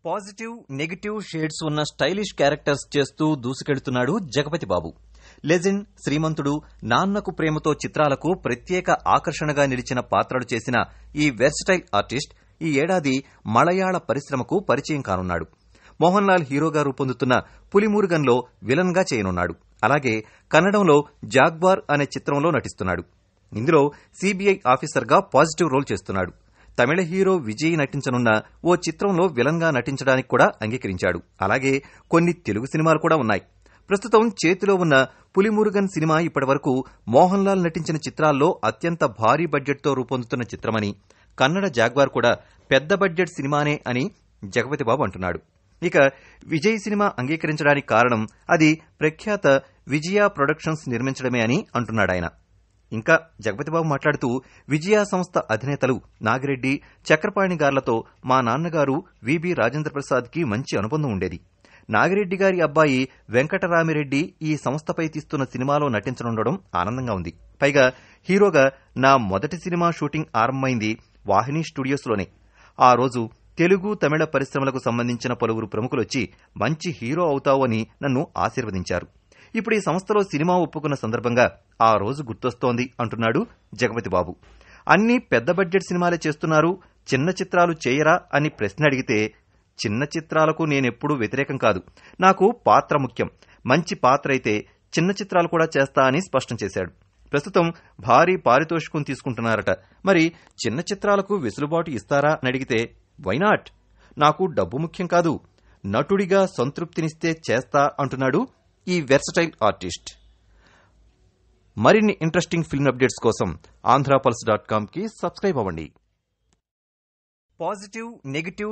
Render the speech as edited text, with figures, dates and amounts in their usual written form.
Positive negative shades ఉన్న stylish characters చేస్తూ దూసుకెళ్తున్నాడు జగపతి బాబు. Legend, శ్రీమంతుడు, నాన్నకు ప్రేమతో చిత్రాలకు ప్రత్యేక ఆకర్షణగా నిలిచిన పాత్రలు చేసిన ఈ వెర్సటైల్ ఆర్టిస్ట్ ఈ ఏడాది మలయాళ పరిశ్రమకు పరిచయం కానున్నాడు. మోహన్ లాల్ హీరోగా రూపొందుతున్న పులిమురుగన్లో విలన్ గా చేయనున్నాడు. అలాగే కన్నడంలో జాగ్వార్ అనే చిత్రంలో నటిస్తున్నాడు. ఇందులో సీబీఐ ఆఫీసర్ గా పాజిటివ్ రోల్ చేస్తున్నాడు. తమిళ హీరో విజయ్ నటించనున్న ఓ చిత్రంలో విలన్ గా నటించడానికి కూడా అంగీకరించాడు. అలాగే కొన్ని తెలుగు సినిమాలు కూడా ఉన్నాయి. ప్రస్తుతం చేతిలో ఉన్న పులిమురుగన్ సినిమా ఇప్పటివరకు మోహన్ లాల్ నటించిన చిత్రాల్లో అత్యంత భారీ బడ్జెట్ తో రూపొందుతున్న చిత్రమని, కన్నడ జాగ్వార్ కూడా పెద్ద బడ్జెట్ సినిమానే అని జగపతి బాబు అంటున్నాడు. ఇక విజయ్ సినిమా అంగీకరించడానికి కారణం అది ప్రఖ్యాత విజయ ప్రొడక్షన్స్ నిర్మించడమే అని అంటున్నాడాయన. ఇంకా జగపతిబాబు మాట్లాడుతూ విజయ సంస్థ అధినేతలు నాగిరెడ్డి, చక్రపాణి గార్లతో మా నాన్నగారు విబి రాజేంద్ర ప్రసాద్ కి మంచి అనుబంధం ఉండేది. నాగిరెడ్డి గారి అబ్బాయి వెంకటరామిరెడ్డి ఈ సంస్థపై తీస్తున్న సినిమాలో నటించనుండడం ఆనందంగా ఉంది. పైగా హీరోగా నా మొదటి సినిమా షూటింగ్ ఆరంభమైంది వాహిని స్టూడియోస్లోనే. ఆ రోజు తెలుగు, తమిళ పరిశ్రమలకు సంబంధించిన పలువురు ప్రముఖులొచ్చి మంచి హీరో అవుతావు అని నన్ను ఆశీర్వదించారు. ఇప్పుడు ఈ సంస్థలో సినిమా ఒప్పుకున్న సందర్భంగా ఆ రోజు గుర్తొస్తోంది అంటున్నాడు జగపతి బాబు. అన్ని పెద్ద బడ్జెట్ సినిమాలే చేస్తున్నారు, చిన్న చిత్రాలు చేయరా అని ప్రశ్న అడిగితే, చిన్న చిత్రాలకు నేనెప్పుడూ వ్యతిరేకం కాదు, నాకు పాత్ర ముఖ్యం, మంచి పాత్ర అయితే చిన్న చిత్రాలు కూడా చేస్తా అని స్పష్టం చేశాడు. ప్రస్తుతం భారీ పారితోషికం తీసుకుంటున్నారట. మరి చిన్న చిత్రాలకు వెసులుబాటు ఇస్తారా అని అడిగితే, వైనాట్, నాకు డబ్బు ముఖ్యం కాదు, నటుడిగా సంతృప్తినిస్తే చేస్తా అంటున్నాడు ఈ వెర్సటైల్ ఆర్టిస్ట్. మరిన్ని ఇంట్రెస్టింగ్ ఫిల్మ్ అప్డేట్స్ కోసం AndraPulse.com కి సబ్స్క్రైబ్ అవ్వండి. Positive, negative